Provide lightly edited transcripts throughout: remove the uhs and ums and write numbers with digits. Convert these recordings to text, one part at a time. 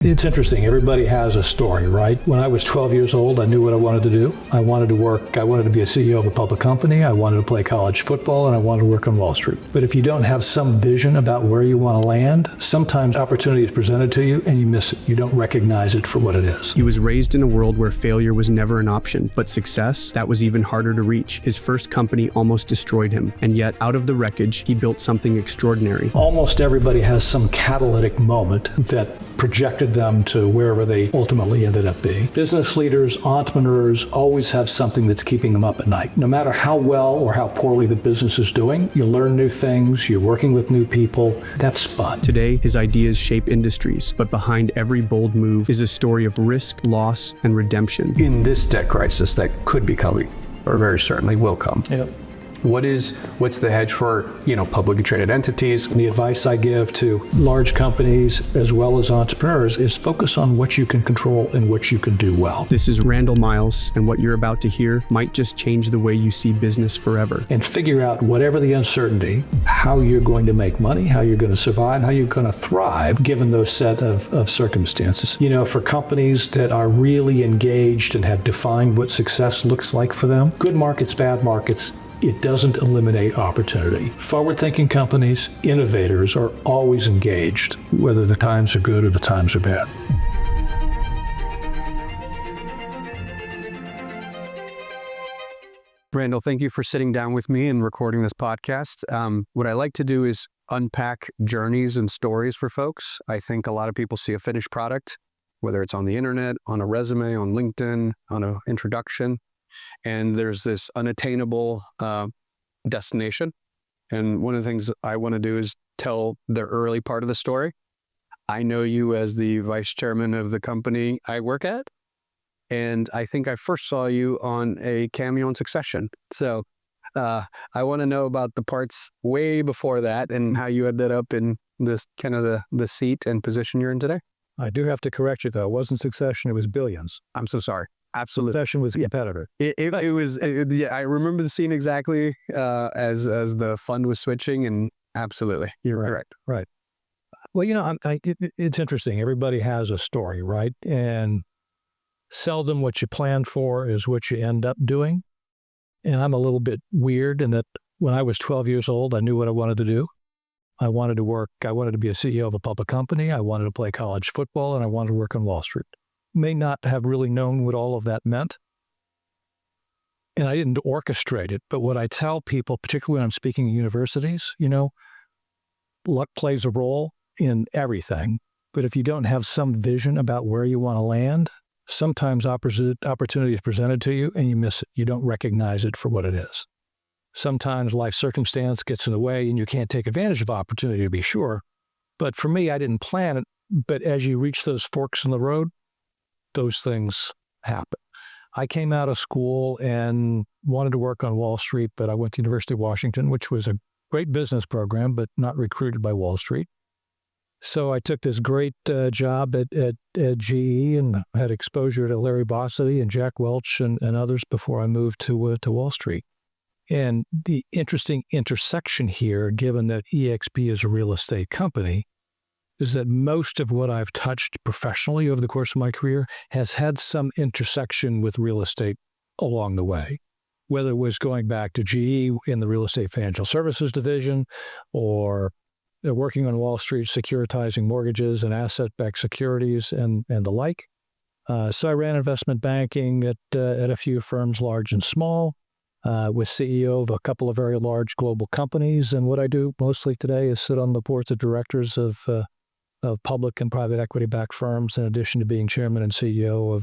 It's interesting. Everybody has a story, right? When I was 12 years old, I knew what I wanted to do. I wanted to work. I wanted to be a CEO of a public company. I wanted to play college football, and I wanted to work on Wall Street. But if you don't have some vision about where you want to land, sometimes opportunity is presented to you and you miss it. You don't recognize it for what it is. He was raised in a world where failure was never an option, but success, that was even harder to reach. His first company almost destroyed him, and yet out of the wreckage, he built something extraordinary. Almost everybody has some catalytic moment that projected them to wherever they ultimately ended up being. Business leaders, entrepreneurs always have something that's keeping them up at night. No matter how well or how poorly the business is doing, you learn new things, you're working with new people. That's fun. Today, his ideas shape industries, but behind every bold move is a story of risk, loss, and redemption. In this debt crisis that could be coming, or very certainly will come, Yep. what's the hedge for, publicly traded entities? The advice I give to large companies as well as entrepreneurs is focus on what you can control and what you can do well. This is Randall Miles, and what you're about to hear might just change the way you see business forever. And figure out, whatever the uncertainty, how you're going to make money, how you're going to survive, how you're going to thrive given those set of circumstances. For companies that are really engaged and have defined what success looks like for them, good markets, bad markets, it doesn't eliminate opportunity. Forward-thinking companies, innovators are always engaged, whether the times are good or the times are bad. Randall, thank you for sitting down with me and recording this podcast. What I like to do is unpack journeys and stories for folks. I think a lot of people see a finished product, whether it's on the internet, on a resume, on LinkedIn, on an introduction, and there's this unattainable destination. And one of the things I want to do is tell the early part of the story. I know you as the vice chairman of the company I work at, and I think I first saw you on a cameo in Succession. So I want to know about the parts way before that and how you ended up in this kind of the seat and position you're in today. I do have to correct you, though. It wasn't Succession, it was Billions. I'm so sorry. Absolutely. Succession was a competitor. It was, I remember the scene exactly as the fund was switching, and absolutely, you're correct. Right. Well, it's interesting. Everybody has a story, right? And seldom what you plan for is what you end up doing. And I'm a little bit weird in that when I was 12 years old, I knew what I wanted to do. I wanted to work. I wanted to be a CEO of a public company. I wanted to play college football, and I wanted to work on Wall Street. May not have really known what all of that meant. And I didn't orchestrate it. But what I tell people, particularly when I'm speaking at universities, luck plays a role in everything. But if you don't have some vision about where you want to land, sometimes opportunity is presented to you and you miss it. You don't recognize it for what it is. Sometimes life circumstance gets in the way and you can't take advantage of opportunity, to be sure. But for me, I didn't plan it. But as you reach those forks in the road, those things happen. I came out of school and wanted to work on Wall Street, but I went to University of Washington, which was a great business program, but not recruited by Wall Street. So I took this great job at GE and had exposure to Larry Bossidy and Jack Welch and others before I moved to Wall Street. And the interesting intersection here, given that EXPI is a real estate company, is that most of what I've touched professionally over the course of my career has had some intersection with real estate along the way, whether it was going back to GE in the real estate financial services division or working on Wall Street, securitizing mortgages and asset-backed securities and the like. So I ran investment banking at a few firms, large and small, was CEO of a couple of very large global companies. And what I do mostly today is sit on the boards of directors of public and private equity-backed firms, in addition to being chairman and CEO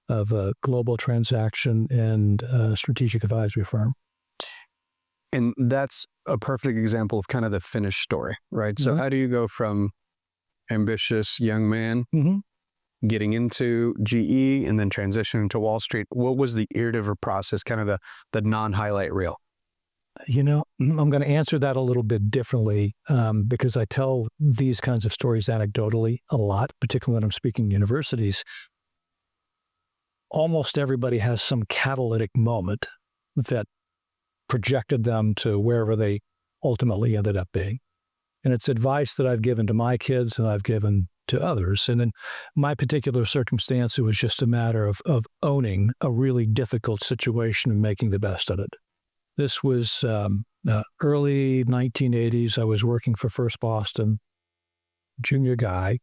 of a global transaction and strategic advisory firm. And that's a perfect example of kind of the finished story, right? So how do you go from ambitious young man getting into GE and then transitioning to Wall Street? What was the iterative process, kind of the non-highlight reel? I'm going to answer that a little bit differently because I tell these kinds of stories anecdotally a lot, particularly when I'm speaking at universities. Almost everybody has some catalytic moment that projected them to wherever they ultimately ended up being. And it's advice that I've given to my kids and I've given to others. And in my particular circumstance, it was just a matter of owning a really difficult situation and making the best of it. This was early 1980s. I was working for First Boston, junior guy.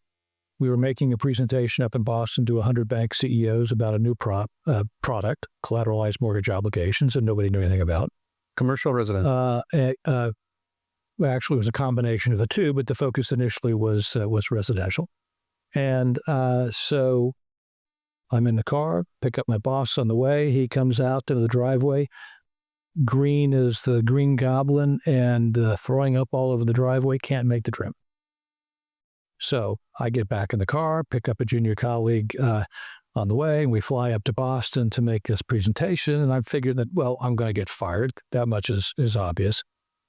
We were making a presentation up in Boston to 100 bank CEOs about a new product, collateralized mortgage obligations, that nobody knew anything about. Commercial or residential? Well, actually, it was a combination of the two, but the focus initially was residential. And so I'm in the car, pick up my boss on the way. He comes out into the driveway. Green is the Green Goblin, and throwing up all over the driveway, can't make the trim. So I get back in the car, pick up a junior colleague on the way, and we fly up to Boston to make this presentation. And I figured that, well, I'm going to get fired. That much is obvious.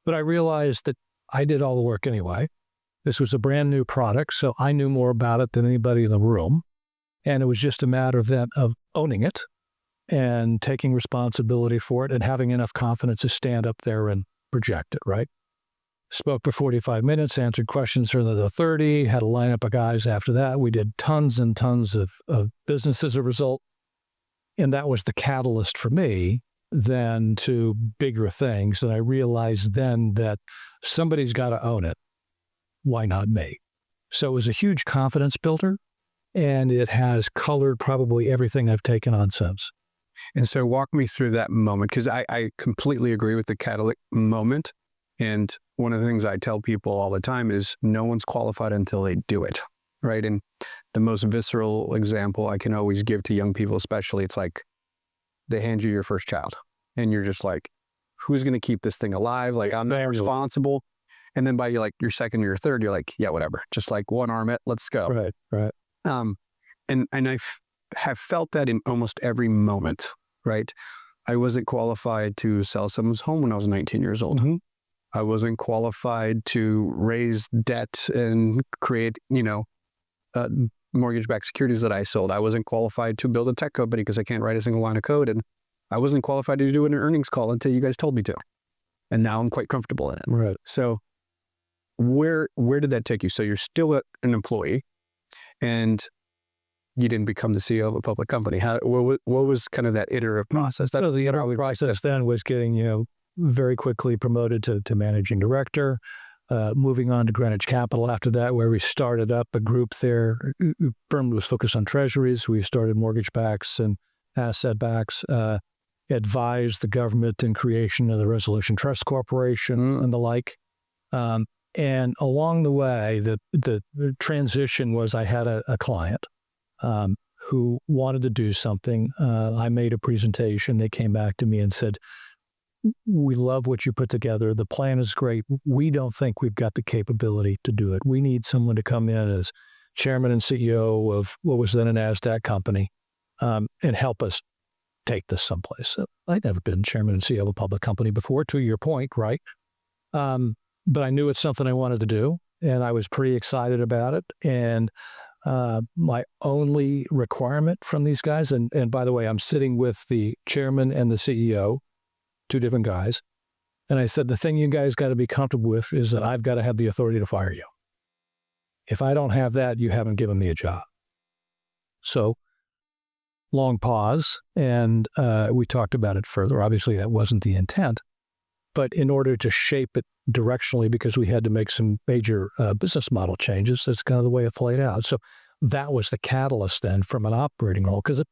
But I realized that I did all the work anyway. This was a brand new product, so I knew more about it than anybody in the room. And it was just a matter of owning it and taking responsibility for it and having enough confidence to stand up there and project it, right? Spoke for 45 minutes, answered questions for the 30, had a lineup of guys after that. We did tons and tons of business as a result. And that was the catalyst for me then to bigger things. And I realized then that somebody's got to own it. Why not me? So it was a huge confidence builder, and it has colored probably everything I've taken on since. And so walk me through that moment, because I completely agree with the catalytic moment. And one of the things I tell people all the time is no one's qualified until they do it, right? And the most visceral example I can always give to young people especially, it's like they hand you your first child and you're just like, who's going to keep this thing alive? Like, I'm not responsible. And then by your second or your third, you're like, yeah, whatever. Just like one arm it, let's go. Right. And I have felt that in almost every moment, right? I wasn't qualified to sell someone's home when I was 19 years old. Mm-hmm. I wasn't qualified to raise debt and create, mortgage-backed securities that I sold. I wasn't qualified to build a tech company because I can't write a single line of code. And I wasn't qualified to do an earnings call until you guys told me to. And now I'm quite comfortable in it. Right. So where did that take you? So you're still an employee and you didn't become the CEO of a public company. What was kind of that iterative process? The iterative process then was getting, very quickly promoted to managing director, moving on to Greenwich Capital after that, where we started up a group there. Firm was focused on treasuries. We started mortgage backs and asset backs, advised the government in creation of the Resolution Trust Corporation and the like. And along the way, the transition was I had a client who wanted to do something. I made a presentation. They came back to me and said, we love what you put together. The plan is great. We don't think we've got the capability to do it. We need someone to come in as chairman and CEO of what was then a Nasdaq company and help us take this someplace. So I'd never been chairman and CEO of a public company before, to your point, right? But I knew it's something I wanted to do, and I was pretty excited about it. And my only requirement from these guys, and by the way, I'm sitting with the chairman and the CEO, two different guys. And I said, the thing you guys got to be comfortable with is that I've got to have the authority to fire you. If I don't have that, you haven't given me a job. So long pause, and we talked about it further. Obviously, that wasn't the intent. But in order to shape it directionally, because we had to make some major business model changes, that's kind of the way it played out. So that was the catalyst then from an operating role, because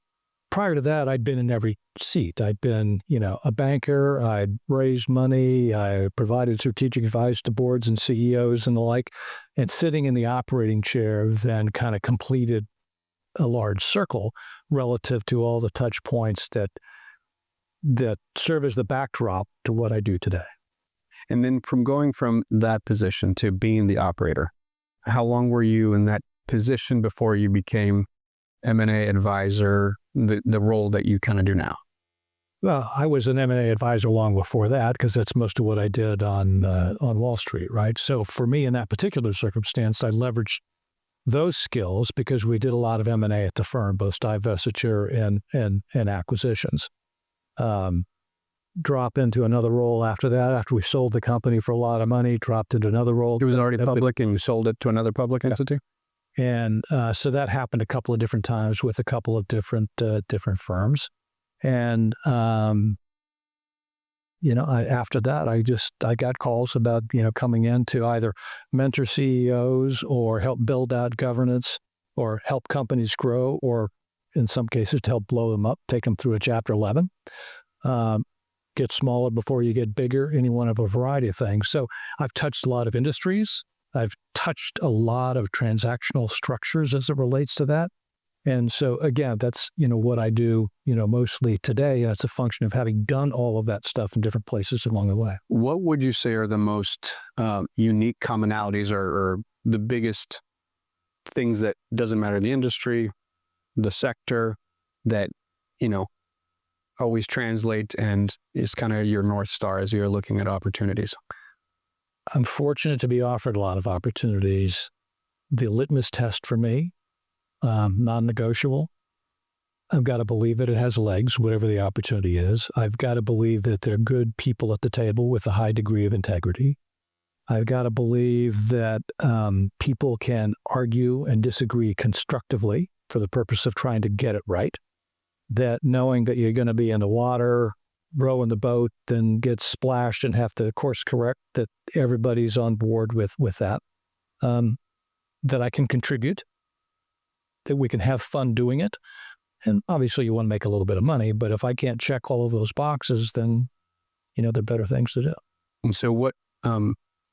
prior to that, I'd been in every seat. I'd been, a banker. I'd raised money. I provided strategic advice to boards and CEOs and the like. And sitting in the operating chair then kind of completed a large circle relative to all the touch points that serve as the backdrop to what I do today. And then from going from that position to being the operator, how long were you in that position before you became M&A advisor, the role that you kind of do now? Well, I was an M&A advisor long before that, because that's most of what I did on Wall Street, right? So for me, in that particular circumstance, I leveraged those skills because we did a lot of M&A at the firm, both divestiture and acquisitions. Drop into another role after that, after we sold the company for a lot of money, dropped into another role. It was already public and you sold it to another public entity? And so that happened a couple of different times with a couple of different firms. And, after that, I got calls about, coming in to either mentor CEOs or help build out governance or help companies grow, or in some cases to help blow them up, take them through a Chapter 11, get smaller before you get bigger, any one of a variety of things. So I've touched a lot of industries. I've touched a lot of transactional structures as it relates to that. And so again, that's, what I do, mostly today. And it's a function of having done all of that stuff in different places along the way. What would you say are the most unique commonalities or the biggest things that doesn't matter the industry, the sector, that, always translate and is kind of your North Star as you're looking at opportunities? I'm fortunate to be offered a lot of opportunities. The litmus test for me, non-negotiable. I've got to believe that it has legs, whatever the opportunity is. I've got to believe that there are good people at the table with a high degree of integrity. I've got to believe that people can argue and disagree constructively for the purpose of trying to get it right. That knowing that you're going to be in the water, rowing the boat, then get splashed and have to course correct, that everybody's on board with that. That I can contribute, that we can have fun doing it. And obviously you want to make a little bit of money, but if I can't check all of those boxes, then, there are better things to do. And so what,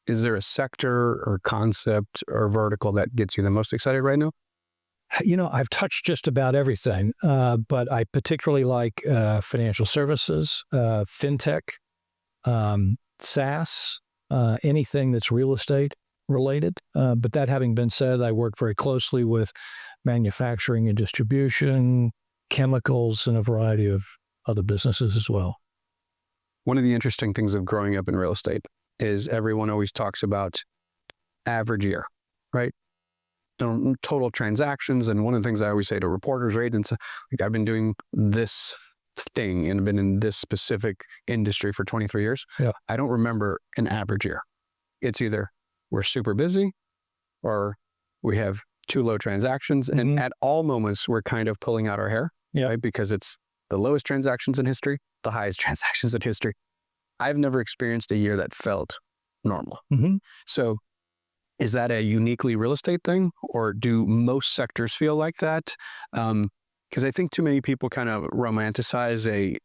is there a sector or concept or vertical that gets you the most excited right now? I've touched just about everything, but I particularly like financial services, fintech, SaaS, anything that's real estate related. But that having been said, I work very closely with manufacturing and distribution, chemicals, and a variety of other businesses as well. One of the interesting things of growing up in real estate is everyone always talks about average year, right? Total transactions. And one of the things I always say to reporters or agents, like, I've been doing this thing and been in this specific industry for 23 years. Yeah. I don't remember an average year. It's either we're super busy or we have too low transactions. Mm-hmm. And at all moments, we're kind of pulling out our hair, right? Because it's the lowest transactions in history, the highest transactions in history. I've never experienced a year that felt normal. Mm-hmm. So is that a uniquely real estate thing, or do most sectors feel like that? Because I think too many people kind of romanticize a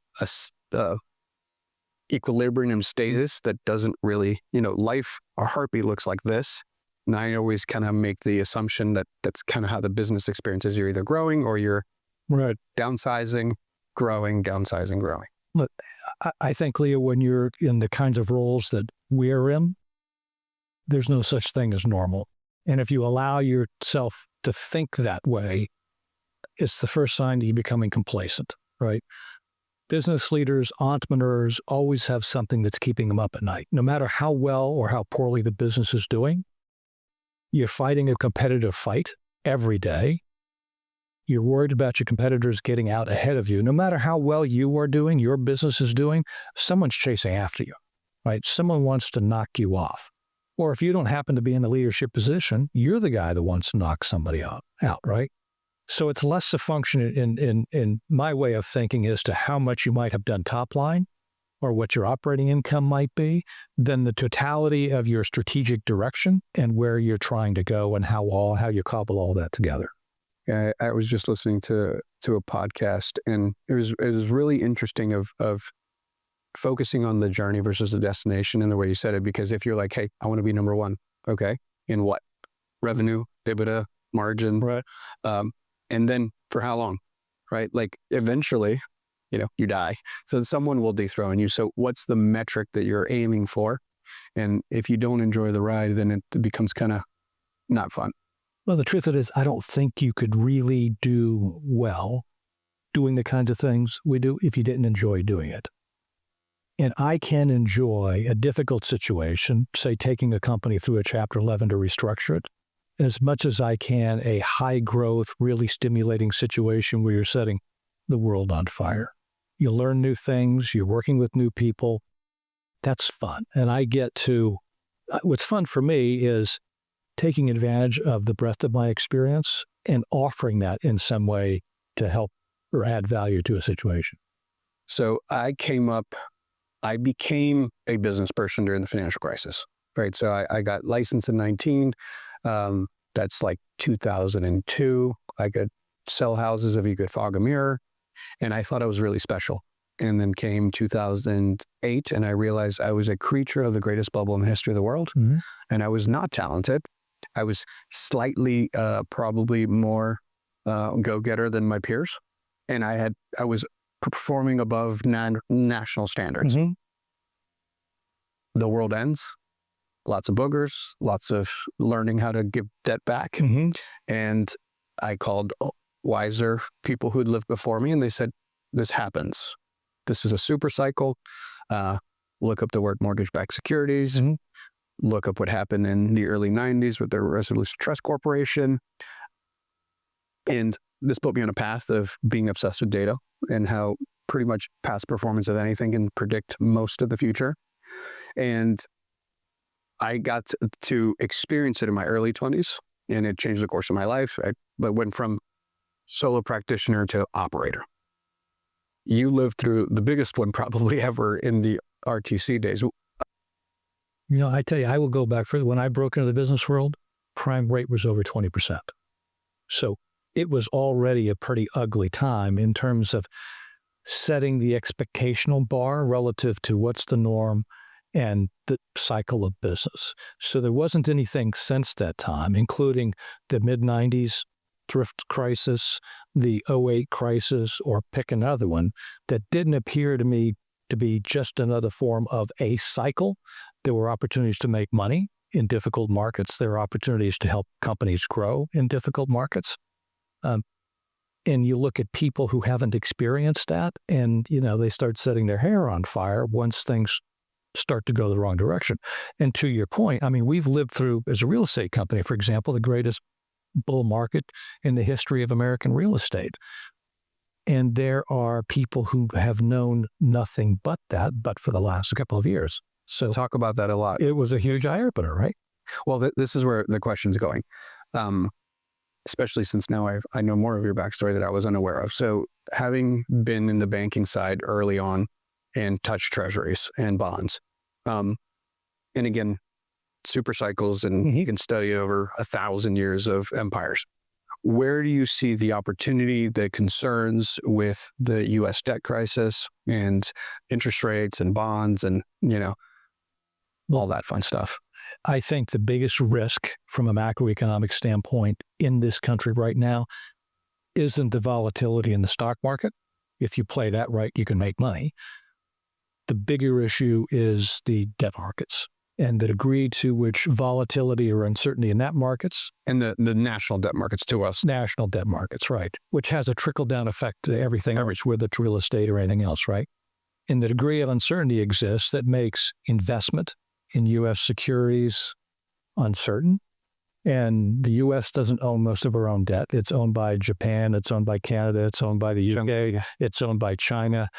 equilibrium status that doesn't really, life, our heartbeat looks like this. And I always kind of make the assumption that that's kind of how the business experience is. You're either growing or you're downsizing, growing, downsizing, growing. Look, I think, Leo, when you're in the kinds of roles that we're in, there's no such thing as normal. And if you allow yourself to think that way, it's the first sign that you're becoming complacent, right? Business leaders, entrepreneurs always have something that's keeping them up at night. No matter how well or how poorly the business is doing, you're fighting a competitive fight every day. You're worried about your competitors getting out ahead of you. No matter how well you are doing, your business is doing, someone's chasing after you, right? Someone wants to knock you off. Or if you don't happen to be in a leadership position, you're the guy that wants to knock somebody out, right? So it's less a function in my way of thinking as to how much you might have done top line or what your operating income might be than the totality of your strategic direction and where you're trying to go and how you cobble all that together. Yeah, I was just listening to a podcast, and it was really interesting of focusing on the journey versus the destination in the way you said it. Because if you're like, hey, I want to be number one, okay, in what? Revenue, EBITDA, margin, right? And then for how long, right? Like eventually, you die. So someone will dethrone you. So what's the metric that you're aiming for? And if you don't enjoy the ride, then it becomes kind of not fun. Well, the truth of it is, I don't think you could really do well doing the kinds of things we do if you didn't enjoy doing it. And I can enjoy a difficult situation, say taking a company through a Chapter 11 to restructure it, as much as I can a high growth, really stimulating situation where you're setting the world on fire. You learn new things, you're working with new people. That's fun. And I get to, what's fun for me is taking advantage of the breadth of my experience and offering that in some way to help or add value to a situation. So I became a business person during the financial crisis, right? So I got licensed in 19. That's like 2002. I could sell houses if you could fog a mirror. And I thought I was really special. And then came 2008, and I realized I was a creature of the greatest bubble in the history of the world. Mm-hmm. And I was not talented. I was slightly, probably more go-getter than my peers. And I was performing above national standards. Mm-hmm. The world ends. Lots of boogers, lots of learning how to give debt back. Mm-hmm. And I called wiser people who'd lived before me, and they said, this happens. This is a super cycle. Look up the word mortgage-backed securities. Mm-hmm. Look up what happened in the early 90s with the Resolution Trust Corporation. And this put me on a path of being obsessed with data and how pretty much past performance of anything can predict most of the future. And I got to experience it in my early 20s, and it changed the course of my life. I went from solo practitioner to operator. You lived through the biggest one probably ever in the RTC days. I tell you, I will go back further. When I broke into the business world, crime rate was over 20%. So it was already a pretty ugly time in terms of setting the expectational bar relative to what's the norm and the cycle of business. So there wasn't anything since that time, including the mid-90s thrift crisis, the 08 crisis, or pick another one, that didn't appear to me to be just another form of a cycle. There were opportunities to make money in difficult markets. There are opportunities to help companies grow in difficult markets. And you look at people who haven't experienced that, and they start setting their hair on fire once things start to go the wrong direction. And to your point, we've lived through, as a real estate company, for example, the greatest bull market in the history of American real estate. And there are people who have known nothing but that, but for the last couple of years. So Talk about that a lot. it was a huge eye-opener, right? Well, this is where the question's going, especially since now I know more of your backstory that I was unaware of. So having been in the banking side early on and touched treasuries and bonds, and again, super cycles, and you can study over 1,000 years of empires. Where do you see the opportunity, the concerns with the U.S. debt crisis and interest rates and bonds and, all that fun stuff? I think the biggest risk from a macroeconomic standpoint in this country right now isn't the volatility in the stock market. If you play that right, you can make money. The bigger issue is the debt markets and the degree to which volatility or uncertainty in that markets. And the national debt markets to us. National debt markets, right, which has a trickle-down effect to everything else, whether it's real estate or anything else, right? And the degree of uncertainty exists that makes investment in U.S. securities uncertain. And the U.S. doesn't own most of our own debt. It's owned by Japan. It's owned by Canada. It's owned by the UK. It's owned by China.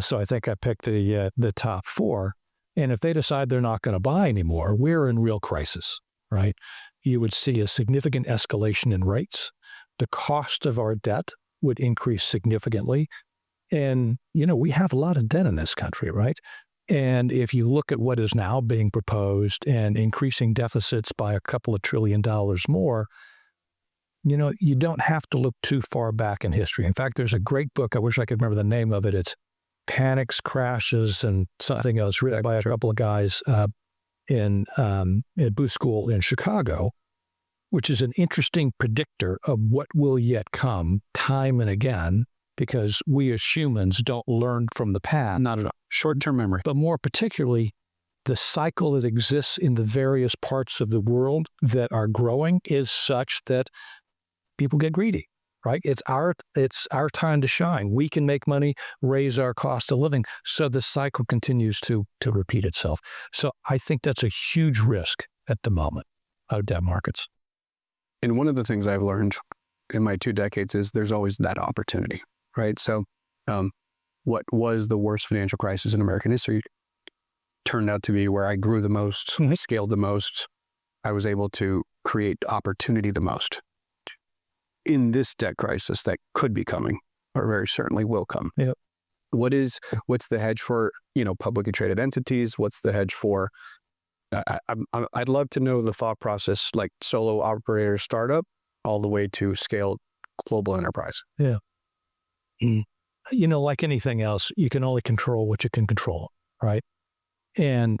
So I think I picked the top four. And if they decide they're not going to buy anymore, we're in real crisis, right? You would see a significant escalation in rates. The cost of our debt would increase significantly. And, we have a lot of debt in this country, right? And if you look at what is now being proposed and increasing deficits by a couple of $1 trillion more, you don't have to look too far back in history. In fact, there's a great book, I wish I could remember the name of it. It's Panics, Crashes, and something else, written by a couple of guys at Booth School in Chicago, which is an interesting predictor of what will yet come time and again, because we as humans don't learn from the past. Not at all. Short-term memory. But more particularly, the cycle that exists in the various parts of the world that are growing is such that people get greedy, right? It's our time to shine. We can make money, raise our cost of living, so the cycle continues to repeat itself. So I think that's a huge risk at the moment of debt markets. And one of the things I've learned in my 2 decades is there's always that opportunity, right? So what was the worst financial crisis in American history turned out to be where I grew the most, scaled the most, I was able to create opportunity the most in this debt crisis that could be coming, or very certainly will come. Yep. What's the hedge for, publicly traded entities? What's the hedge for? I'd love to know the thought process, like solo operator startup, all the way to scaled global enterprise. Yeah. Like anything else, you can only control what you can control, right? And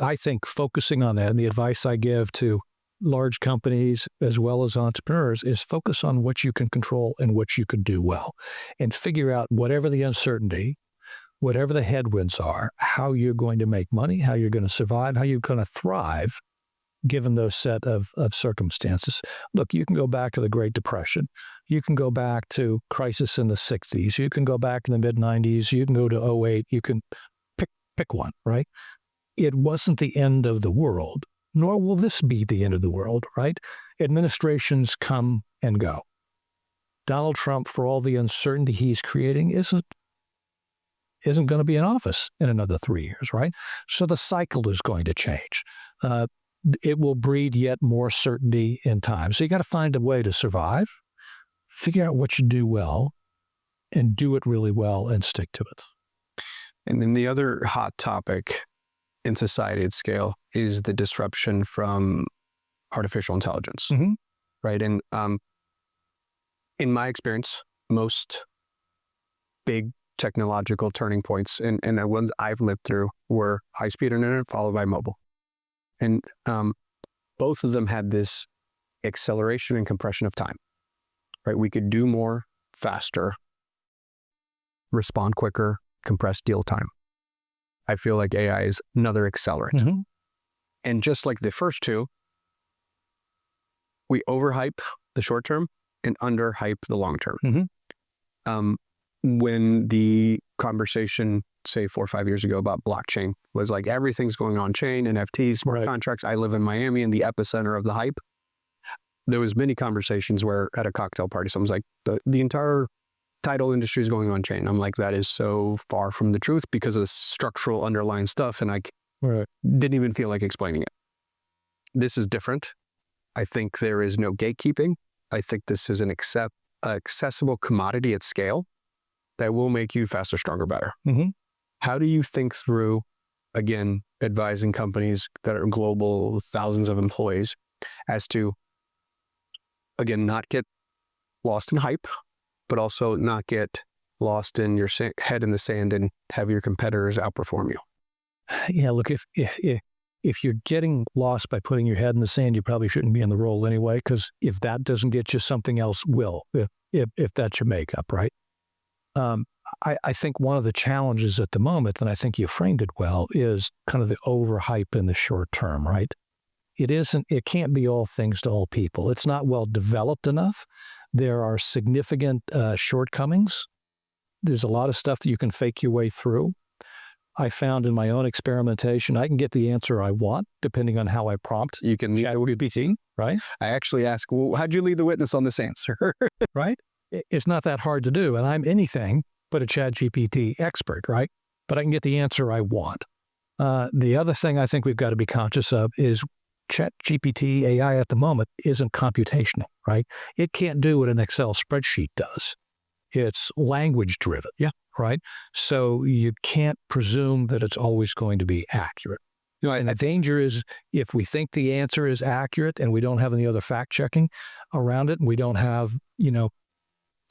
I think focusing on that, and the advice I give to large companies as well as entrepreneurs, is focus on what you can control and what you can do well, and figure out whatever the uncertainty, whatever the headwinds are, how you're going to make money, how you're going to survive, how you're going to thrive given those set of circumstances. Look, you can go back to the Great Depression. You can go back to crisis in the 60s. You can go back in the mid-90s. You can go to 08. You can pick one, right? It wasn't the end of the world, nor will this be the end of the world, right? Administrations come and go. Donald Trump, for all the uncertainty he's creating, isn't going to be in office in another 3 years, right? So the cycle is going to change. It will breed yet more certainty in time. So you got to find a way to survive, figure out what you do well, and do it really well and stick to it. And then the other hot topic in society at scale is the disruption from artificial intelligence, right? And in my experience, most big technological turning points, and the ones I've lived through, were high-speed internet followed by mobile. And both of them had this acceleration and compression of time, right? We could do more faster, respond quicker, compress deal time. I feel like AI is another accelerant. And just like the first two, we overhype the short term and underhype the long term. When the conversation, say 4 or 5 years ago, about blockchain was like everything's going on chain, NFTs, smart contracts. I live in Miami, in the epicenter of the hype. There was many conversations where at a cocktail party, someone's like, the entire title industry is going on chain. I'm like, that is so far from the truth because of the structural underlying stuff. And I didn't even feel like explaining it. This is different. I think there is no gatekeeping. I think this is an accessible commodity at scale that will make you faster, stronger, better. How do you think through, again, advising companies that are global, thousands of employees, as to, again, not get lost in hype, but also not get lost in your head in the sand and have your competitors outperform you? Yeah, look, if you're getting lost by putting your head in the sand, you probably shouldn't be in the role anyway, because if that doesn't get you, something else will, if that's your makeup, right? I think one of the challenges at the moment, and I think you framed it well, is kind of the overhype in the short term, right? It can't be all things to all people. It's not well developed enough. There are significant shortcomings. There's a lot of stuff that you can fake your way through. I found in my own experimentation, I can get the answer I want depending on how I prompt. You can ChatGPT, right? I actually ask, well, how'd you lead the witness on this answer? Right? It's not that hard to do. And I'm anything but a ChatGPT expert, right? But I can get the answer I want. The other thing I think we've got to be conscious of is ChatGPT AI at the moment isn't computational, right? It can't do what an Excel spreadsheet does. It's language driven, right? So you can't presume that it's always going to be accurate. And the danger is if we think the answer is accurate and we don't have any other fact checking around it, and we don't have,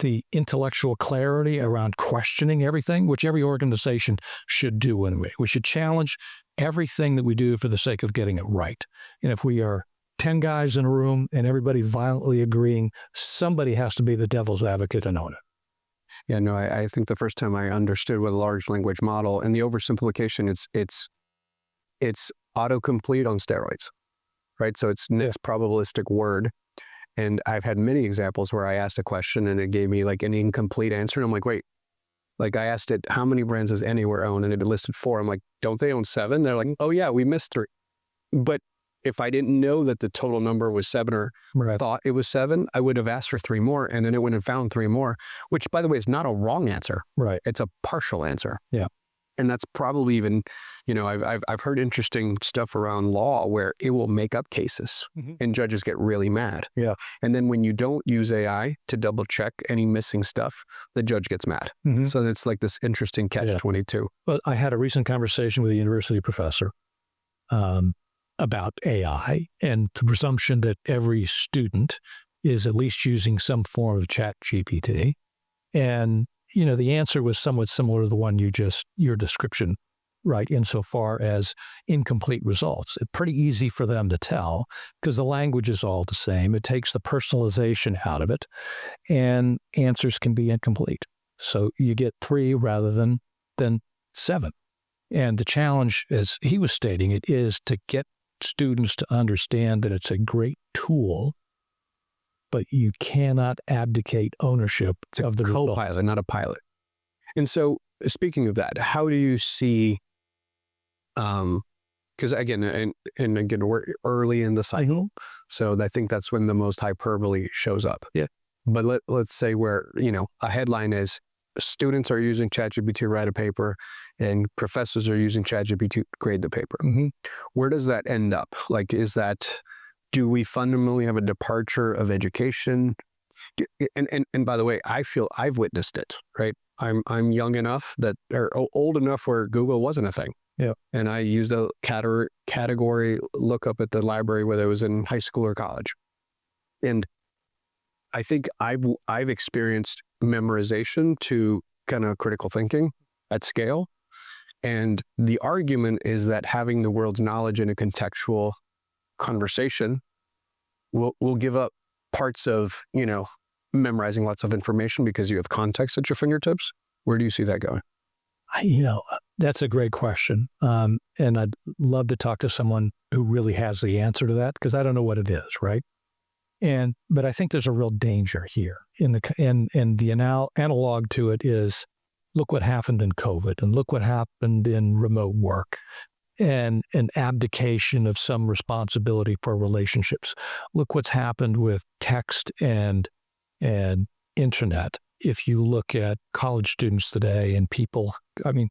the intellectual clarity around questioning everything, which every organization should do anyway. We should challenge everything that we do for the sake of getting it right. And if we are 10 guys in a room and everybody violently agreeing, somebody has to be the devil's advocate and own it. Yeah, no, I think the first time I understood what a large language model, and the oversimplification, it's autocomplete on steroids, right? So it's next probabilistic word. And I've had many examples where I asked a question and it gave me like an incomplete answer. And I'm like, wait, like I asked it, how many brands does Anywhere own? And it listed 4. I'm like, don't they own 7? They're like, oh yeah, we missed 3. But if I didn't know that the total number was 7 or thought it was 7, I would have asked for 3 more. And then it would have found 3 more, which by the way is not a wrong answer. Right. It's a partial answer. Yeah. And that's probably even, I've heard interesting stuff around law where it will make up cases and judges get really mad. Yeah. And then when you don't use AI to double check any missing stuff, the judge gets mad. So it's like this interesting catch-22. Well, I had a recent conversation with a university professor about AI and the presumption that every student is at least using some form of ChatGPT. And the answer was somewhat similar to the one your description, right, insofar as incomplete results. It's pretty easy for them to tell because the language is all the same. It takes the personalization out of it, and answers can be incomplete. So you get 3 rather than 7. And the challenge, as he was stating it, is to get students to understand that it's a great tool, but you cannot abdicate ownership of the co-pilot, not a pilot. And so, speaking of that, how do you see? Because again, and again, we're early in the cycle, so I think that's when the most hyperbole shows up. Yeah. But let's say where a headline is students are using ChatGPT to write a paper, and professors are using ChatGPT to grade the paper. Where does that end up? Like, do we fundamentally have a departure of education? And by the way, I feel I've witnessed it, right? I'm young enough or old enough where Google wasn't a thing. Yeah. And I used a category lookup at the library, whether it was in high school or college. And I think I've experienced memorization to kind of critical thinking at scale. And the argument is that having the world's knowledge in a contextual conversation will give up parts of, memorizing lots of information because you have context at your fingertips. Where do you see that going? That's a great question. And I'd love to talk to someone who really has the answer to that, because I don't know what it is, right? But I think there's a real danger here and the analog to it is, look what happened in COVID and look what happened in remote work and an abdication of some responsibility for relationships. Look what's happened with text and internet. If you look at college students today and people, I mean,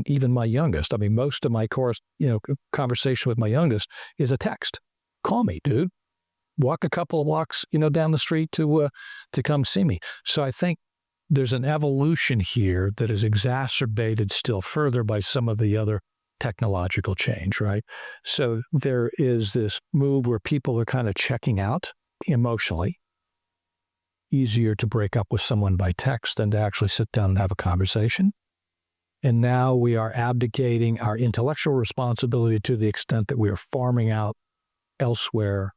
even my youngest, most of my conversation with my youngest is a text. Call me, dude. Walk a couple of blocks, down the street to come see me. So I think there's an evolution here that is exacerbated still further by some of the other technological change, right? So there is this move where people are kind of checking out emotionally. Easier to break up with someone by text than to actually sit down and have a conversation. And now we are abdicating our intellectual responsibility to the extent that we are farming out elsewhere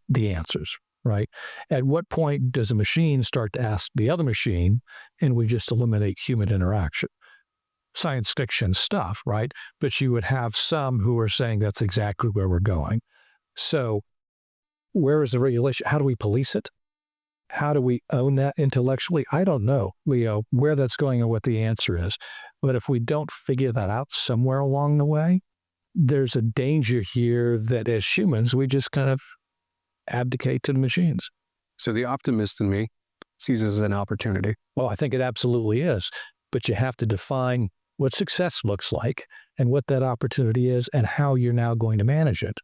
the answers, right? At what point does a machine start to ask the other machine and we just eliminate human interaction? Science fiction stuff, right? But you would have some who are saying that's exactly where we're going. So where is the regulation? How do we police it? How do we own that intellectually? I don't know, Leo, where that's going or what the answer is. But if we don't figure that out somewhere along the way, there's a danger here that as humans, we just kind of abdicate to the machines. So the optimist in me sees this as an opportunity. Well, I think it absolutely is. But you have to define what success looks like and what that opportunity is and how you're now going to manage it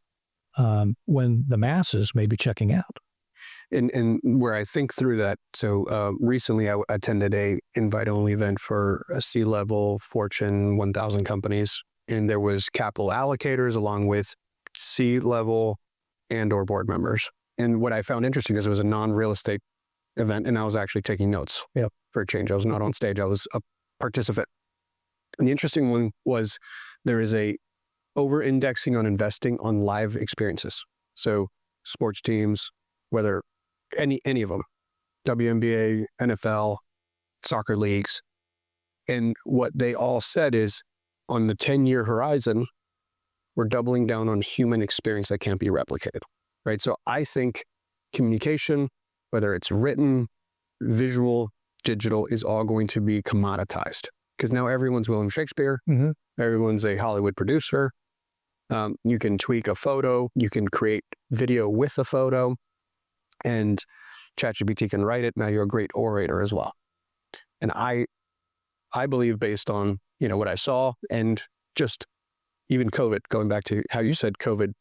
when the masses may be checking out. And where I think through that, so recently I attended a invite-only event for a C-level Fortune 1000 companies, and there was capital allocators along with C-level and or board members. And what I found interesting is it was a non-real estate event, and I was actually taking notes for a change. I was not on stage. I was a participant. And the interesting one was there is a over-indexing on investing on live experiences. So sports teams, whether any of them, WNBA, NFL, soccer leagues. And what they all said is on the 10-year horizon, we're doubling down on human experience that can't be replicated, right? So I think communication, whether it's written, visual, digital, is all going to be commoditized because now everyone's William Shakespeare. Everyone's a Hollywood producer. You can tweak a photo. You can create video with a photo. And ChatGPT can write it. Now you're a great orator as well. And I believe based on what I saw, and just even COVID, going back to how you said COVID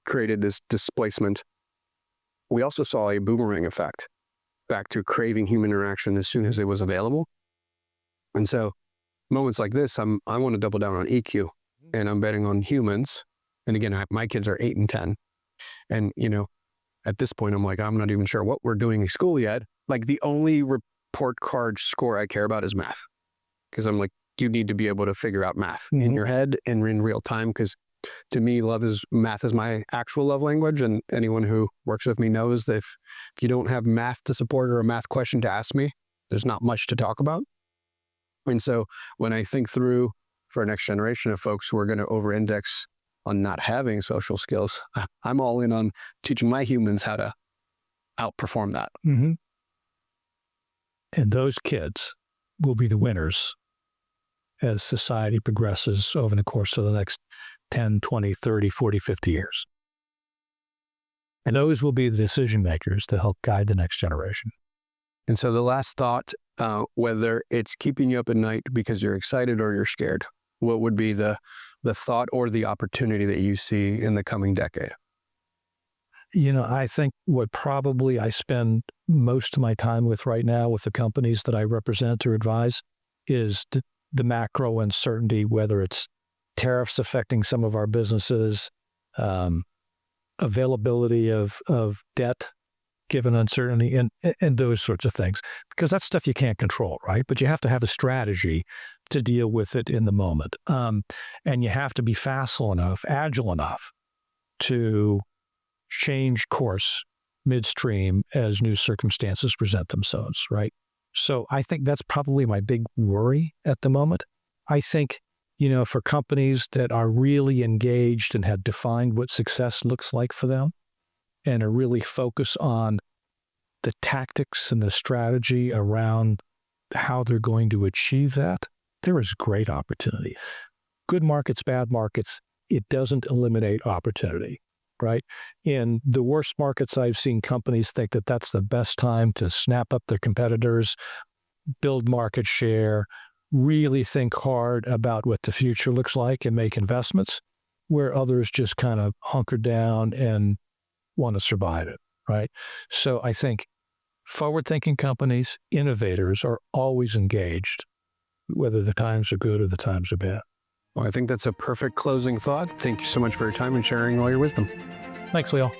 created this displacement. We also saw a boomerang effect back to craving human interaction as soon as it was available. And so moments like this, I want to double down on EQ, and I'm betting on humans. And again, my kids are 8 and 10. And, at this point, I'm like, I'm not even sure what we're doing in school yet. Like, the only report card score I care about is math. Because I'm like, you need to be able to figure out math in your head and in real time. Because to me, math is my actual love language. And anyone who works with me knows that if you don't have math to support or a math question to ask me, there's not much to talk about. And so when I think through for a next generation of folks who are going to over-index on not having social skills, I'm all in on teaching my humans how to outperform that. Mm-hmm. And those kids will be the winners as society progresses over the course of the next 10, 20, 30, 40, 50 years. And those will be the decision makers to help guide the next generation. And so the last thought, whether it's keeping you up at night because you're excited or you're scared, what would be the thought or the opportunity that you see in the coming decade? I think what probably I spend most of my time with right now with the companies that I represent or advise is the macro uncertainty, whether it's tariffs affecting some of our businesses, availability of debt given uncertainty, and those sorts of things. Because that's stuff you can't control, right? But you have to have a strategy to deal with it in the moment. And you have to be agile enough to change course midstream as new circumstances present themselves, right? So I think that's probably my big worry at the moment. I think, for companies that are really engaged and have defined what success looks like for them and are really focused on the tactics and the strategy around how they're going to achieve that, there is great opportunity. Good markets, bad markets, it doesn't eliminate opportunity. Right? In the worst markets, I've seen companies think that that's the best time to snap up their competitors, build market share, really think hard about what the future looks like and make investments, where others just kind of hunker down and want to survive it, right? So I think forward-thinking companies, innovators are always engaged, whether the times are good or the times are bad. Well, I think that's a perfect closing thought. Thank you so much for your time and sharing all your wisdom. Thanks, Leo.